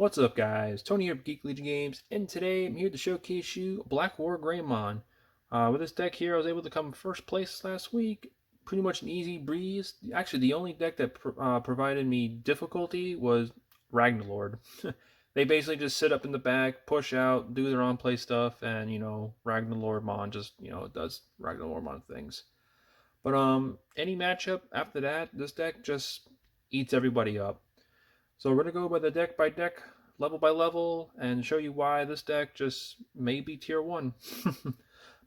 What's up, guys? Tony here from Geek Legion Games, and today I'm here to showcase you BlackWarGreymon. With this deck here, I was able to come first place last week. Pretty much an easy breeze. Actually, the only deck that provided me difficulty was Ragnarlord. They basically just sit up in the back, push out, do their on-play stuff, and Ragnarlordmon just does Ragnarlordmon things. But any matchup after that, this deck just eats everybody up. So we're going to go by deck, level by level, and show you why this deck just may be tier 1.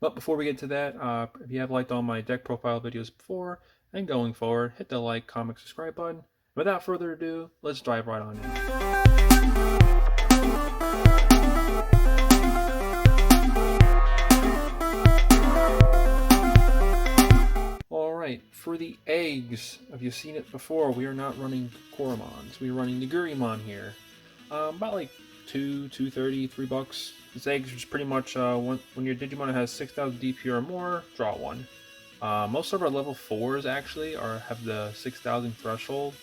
But before we get to that, if you have liked all my deck profile videos before and going forward, hit the like, comment, subscribe button. Without further ado, let's dive right on in. Alright, for the eggs, if you've seen it before, we are not running Koromons. We're running Nigurimon here. About like $2.30, $3. This eggs is pretty much when your Digimon has 6,000 DP or more, draw one. Most of our level 4s actually have the 6,000 threshold.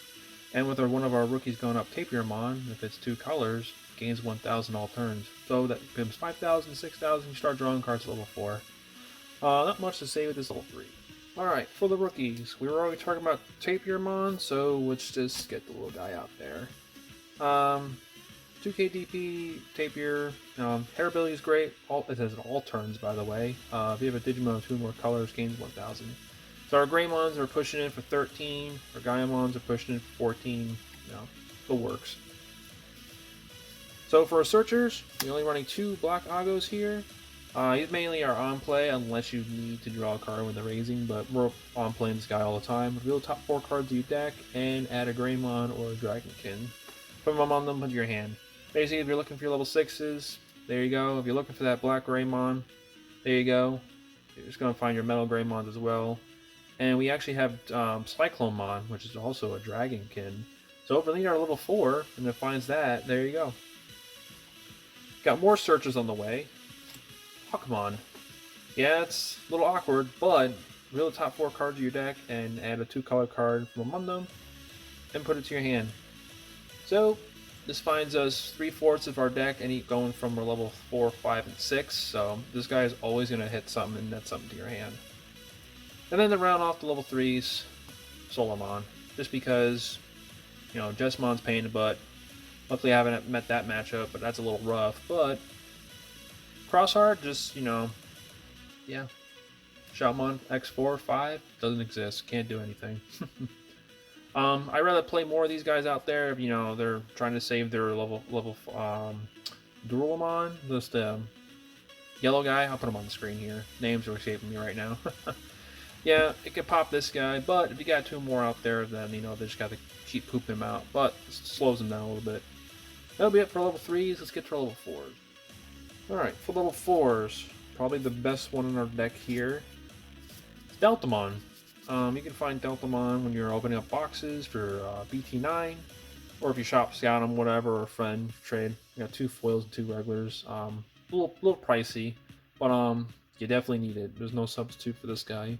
And with one of our rookies going up Tapirmon, if it's 2 colors, gains 1,000 all turns. So that becomes 5,000, 6,000, you start drawing cards at level 4. Not much to say with this level 3. Alright, for the rookies, we were already talking about Tapirmon, so let's just get the little guy out there. 2k DP, Tapir, hair ability is great, it has all turns by the way. If you have a Digimon with 2 more colors, gains 1,000. So our Greymons are pushing in for 13, our Gaiamons are pushing in for 14, it works. So for our searchers, we're only running 2 Black Agos here. These mainly are on play unless you need to draw a card with the raising, but we're on playing this guy all the time. Reveal the top 4 cards of your deck and add a Greymon or a Dragonkin. Put them on them into your hand. Basically, if you're looking for your level 6s, there you go. If you're looking for that Black Greymon, there you go. You're just going to find your Metal Greymons as well. And we actually have Cyclonemon, which is also a Dragonkin. So if we need our level 4 and it finds that, there you go. Got more searches on the way. Pokemon. Yeah, it's a little awkward, but reveal the top 4 cards of your deck and add a 2-color card from among them and put it to your hand. So this finds us 3/4 of our deck and going from our level 4, 5, and 6. So this guy is always going to hit something and net something to your hand. And then to round off the level 3s, Solarmon. Just because, Jessmon's pain in the butt. Luckily I haven't met that matchup, but that's a little rough. But Crossheart, just, yeah. Shoutmon X4, 5, doesn't exist, can't do anything. I'd rather play more of these guys out there, they're trying to save their level Dualamon, this yellow guy, I'll put him on the screen here. Names are escaping me right now. Yeah, it could pop this guy, but if you got 2 more out there, then, they just got to keep pooping him out, but it slows them down a little bit. That'll be it for level 3s, let's get to level 4s. Alright, for level 4s, probably the best one in our deck here, Deltamon. You can find Deltamon when you're opening up boxes for BT-10, or if you shop scout them, whatever, or friend trade. You got 2 foils and 2 regulars. A little pricey, but you definitely need it. There's no substitute for this guy.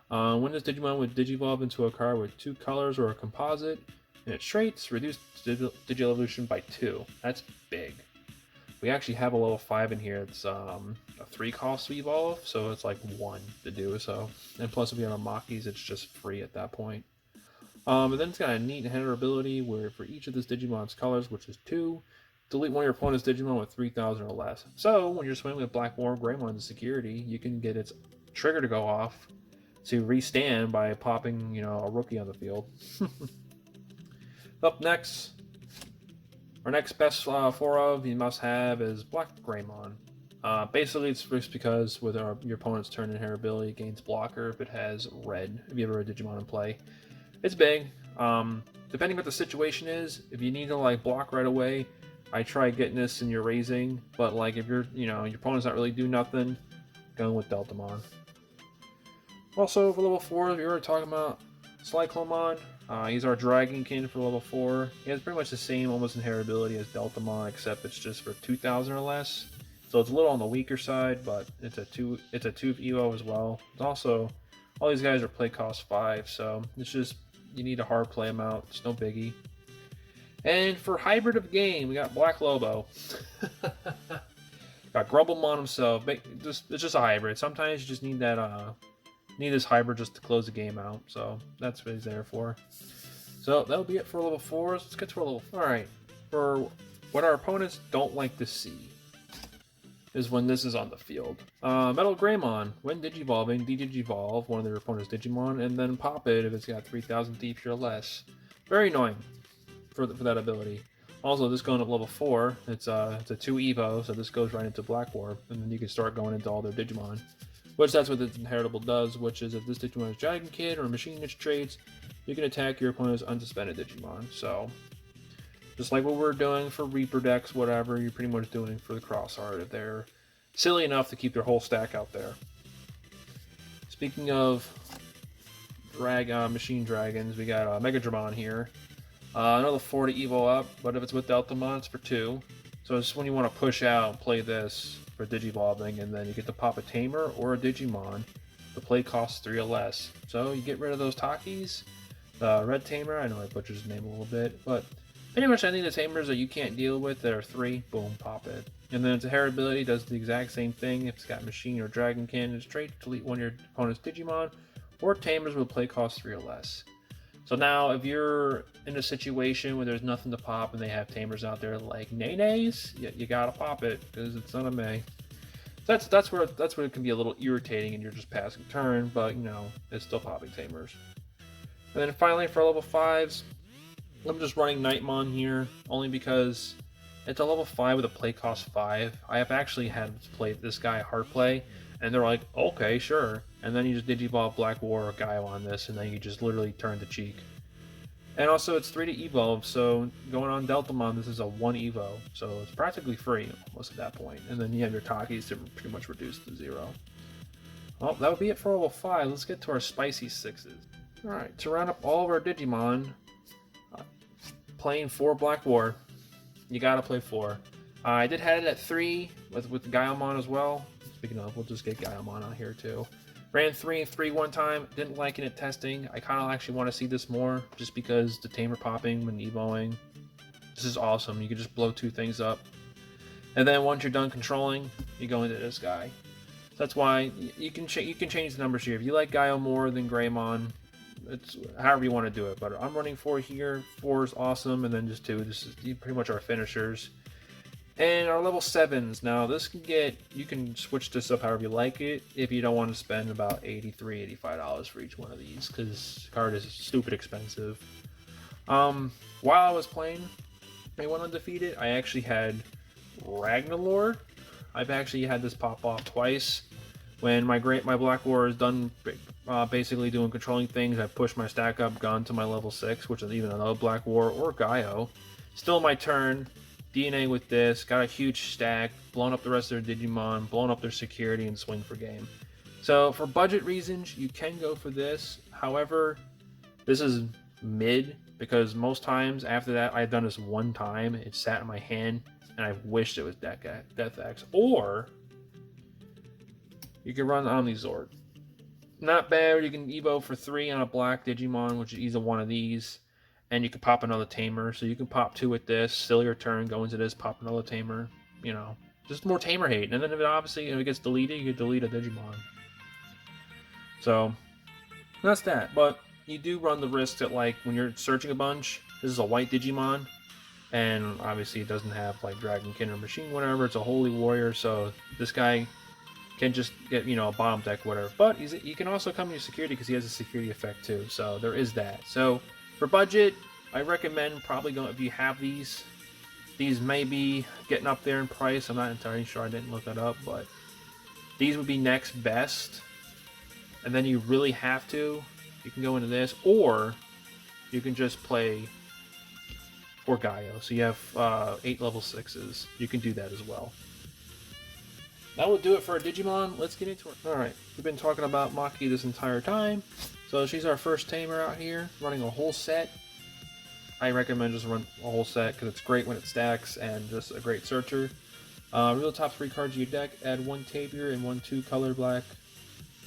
When this Digimon would Digivolve into a card with 2 colors or a composite, and its traits, reduce Digievolution by 2. That's big. We actually have a level 5 in here. It's a 3 cost to evolve, so it's like 1 to do so. And plus, if you have a Makis, it's just free at that point. And then it's got a neat header ability where for each of this Digimon's colors, which is 2, delete one of your opponent's Digimon with 3,000 or less. So when you're swimming with BlackWarGreymon security, you can get its trigger to go off to restand by popping, a rookie on the field. Up next, our next best 4 of you must have is BlackGreymon. Basically, it's just because with your opponent's turn and hair ability, it gains blocker if it has red, if you have a Digimon in play. It's big. Depending what the situation is, if you need to block right away, I try getting this in your raising, but if your opponent's not really doing nothing, going with Deltamon. Also, for level 4, we were talking about Cyclonemon. He's our Dragonkin for level 4. He has pretty much the same almost inheritability as Deltamon, except it's just for 2,000 or less. So it's a little on the weaker side, but it's a 2 EVO as well. It's also, all these guys are play cost 5, so it's just, you need to hard play them out. It's no biggie. And for hybrid of game, we got Black Lobo. Got Grumblemon himself. It's just a hybrid. Sometimes you just need that need this hybrid just to close the game out. So that's what he's there for. So that'll be it for level 4s. Let's get to our level. Alright. For what our opponents don't like to see is when this is on the field. BlackWarGreymon, when Digivolving, Digivolve one of their opponent's Digimon, and then pop it if it's got 3,000 DP or less. Very annoying for that ability. Also, this going up level 4, it's a 2 Evo, so this goes right into BlackWar, and then you can start going into all their Digimon. Which that's what this inheritable does, which is if this Digimon has Dragon Kid or Machine Niche traits, you can attack your opponent's unsuspended Digimon. So, just like what we're doing for Reaper decks, whatever, you're pretty much doing for the Crossheart if they're silly enough to keep their whole stack out there. Speaking of Machine Dragons, we got Megadramon here. Another 4 to Evo up, but if it's with Deltamon, it's for 2. So it's when you want to push out, play this for Digivolving, and then you get to pop a Tamer or a Digimon. The play costs 3 or less. So you get rid of those Takis. The Red Tamer, I know I butchered his name a little bit, but pretty much any of the Tamers that you can't deal with that are 3, boom, pop it. And then its inherit ability does the exact same thing. If it's got Machine or Dragon Cannon's trait, delete one of your opponent's Digimon, or Tamers with play cost 3 or less. So now, if you're in a situation where there's nothing to pop and they have Tamers out there like Nenes, you gotta pop it because it's not a May. That's where it can be a little irritating and you're just passing turn, but you know it's still popping Tamers. And then finally for level 5s, I'm just running Nightmon here only because it's a level 5 with a play cost 5. I have actually had play this guy hard play, and they're like, okay, sure. And then you just Digivolve BlackWar or Gaio on this, and then you just literally turn the cheek. And also, it's 3 to evolve, so going on Deltamon, this is a 1 evo, so it's practically free almost at that point. And then you have your Takis to pretty much reduce to 0. Well, that would be it for level 5. Let's get to our spicy 6s. Alright, to round up all of our Digimon, playing 4 BlackWar. You gotta play 4. I did have it at 3 with Gaiomon as well. Speaking of, we'll just get Gaiomon out here too. Ran 3 and 3 one time, didn't like it at testing. I kind of actually want to see this more, just because the Tamer popping when evoing. This is awesome. You can just blow 2 things up. And then once you're done controlling, you go into this guy. So that's why you can change the numbers here. If you like Gaio more than Greymon, it's however you want to do it. But I'm running 4 here. 4 is awesome, and then just 2. This is pretty much our finishers. And our level 7s, now this can get, you can switch this up however you like it if you don't want to spend about $83, $85 for each one of these, because the card is stupid expensive. While I was playing I went Undefeated, I actually had Ragnarlord. I've actually had this pop off twice. When my BlackWar is done basically doing controlling things, I push my stack up, gone to my level 6, which is even another BlackWar or Gaio. Still my turn. DNA with this, got a huge stack, blown up the rest of their Digimon, blown up their security, and swing for game. So for budget reasons, you can go for this. However, this is mid, because most times after that, I've done this one time, it sat in my hand, and I wished it was Death X. Or, you can run Omnizord. Not bad, you can Evo for 3 on a black Digimon, which is either one of these. And you can pop another Tamer, so you can pop 2 with this, still your turn, go into this, pop another Tamer, you know. Just more Tamer hate. And then if it gets deleted, you can delete a Digimon. So, that's that. But you do run the risk that, like, when you're searching a bunch, this is a white Digimon, and obviously it doesn't have, like, Dragon Kin or Machine, whatever, it's a Holy Warrior, so this guy can just get, you know, a bottom deck, whatever. But he can also come into security because he has a security effect too, so there is that. So, for budget, I recommend probably going, if you have these may be getting up there in price. I'm not entirely sure, I didn't look that up, but these would be next best. And then you really have to, you can go into this, or you can just play for Gaio. So you have 8 level 6s. You can do that as well. That will do it for our Digimon. Let's get into it. Alright, we've been talking about Maki this entire time. So she's our first Tamer out here, running a whole set. I recommend just run a whole set because it's great when it stacks and just a great searcher. Real top 3 cards of your deck, add 1 Tapir and 1 2 color black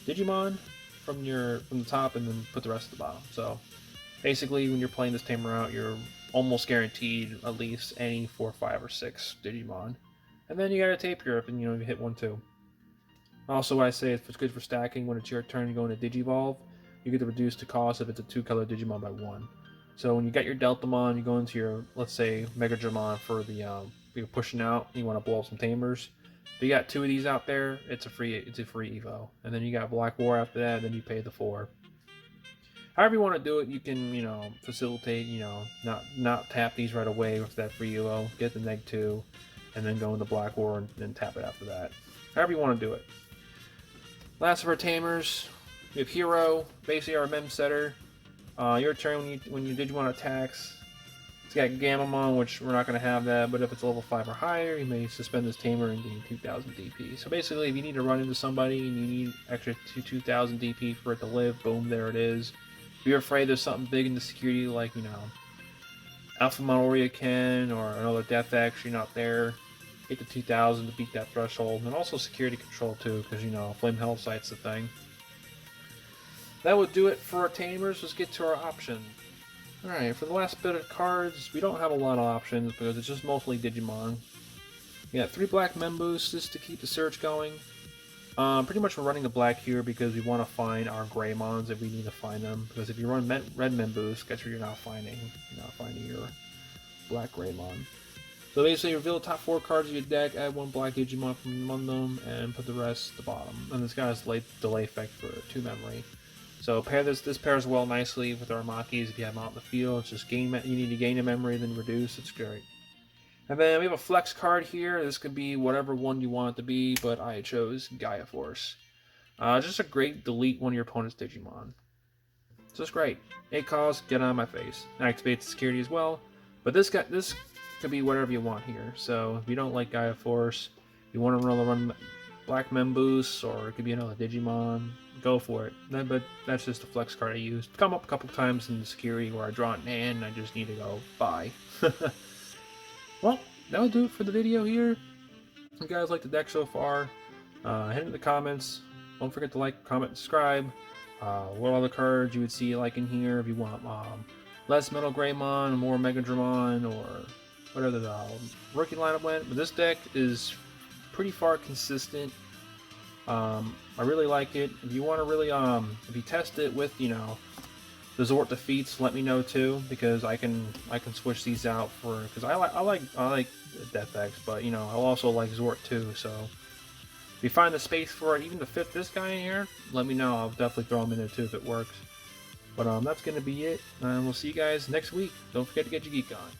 Digimon from the top, and then put the rest at the bottom. So basically when you're playing this Tamer out, you're almost guaranteed at least any 4, 5, or 6 Digimon. And then you got a tape Europe, and you hit 1, 2. Also, what I say is it's good for stacking. When it's your turn to go into Digivolve, you get to reduce the cost if it's a 2-color Digimon by 1. So when you get your Deltamon, you go into your, let's say, Mega Dramon for the you're pushing out. And you want to blow up some Tamers. If you got 2 of these out there, it's a free Evo. And then you got Black War after that. And then you pay the 4. However you want to do it, you can facilitate. Not tap these right away with that free Evo. Get the -2, and then go into Black War and then tap it after that. However you want to do it. Last of our Tamers, we have Hero, basically our Mem setter. Your turn when your Digimon attacks. It's got Gamamon, which we're not going to have that, but if it's level 5 or higher, you may suspend this Tamer and gain 2000 DP. So basically, if you need to run into somebody and you need extra 2000 DP for it to live, boom, there it is. If you're afraid there's something big in the security, like, Alphamon Oriaken or another Death X, you're not there. Hit the 2000 to beat that threshold, and also security control too, because Flame Hell Sight's the thing. That would do it for our Tamers. Let's get to our options. Alright, for the last bit of cards, we don't have a lot of options because it's just mostly Digimon. We got 3 black Mem boosts just to keep the search going. Pretty much we're running the black here because we want to find our Greymons if we need to find them. Because if you run red Mem boost, guess what you're not finding? You're not finding your BlackWarGreymon. So basically, reveal the top 4 cards of your deck, add 1 black Digimon from among them, and put the rest at the bottom. And this guy has delay effect for 2 memory. So pair this pairs well nicely with our Makis if you have them out in the field. It's just you need to gain a memory, then reduce. It's great. And then we have a flex card here. This could be whatever one you want it to be, but I chose Gaia Force. Just a great delete one of your opponent's Digimon. It's just great. 8 cost, get on my face. Activates security as well. But this could be whatever you want here. So if you don't like Gaia Force, you want to run Black Mem Boost, or it could be another Digimon, go for it. But that's just a flex card I used. Come up a couple times in the security where I draw it in and I just need to go bye. Well, that'll do it for the video here. If you guys like the deck so far, hit it in the comments. Don't forget to like, comment, and subscribe. What other cards you would see like in here if you want less Metal Greymon, more Mega Dramon, or whatever the rookie lineup went. But this deck is pretty far consistent. I really like it. If you want to really if you test it with the Zort defeats, let me know too, because I can switch these out for, because I like Death X, but I'll also like Zort too. So if you find the space for it, even to fit this guy in here, let me know. I'll definitely throw him in there too if it works. But that's gonna be it, and we'll see you guys next week. Don't forget to get your geek on.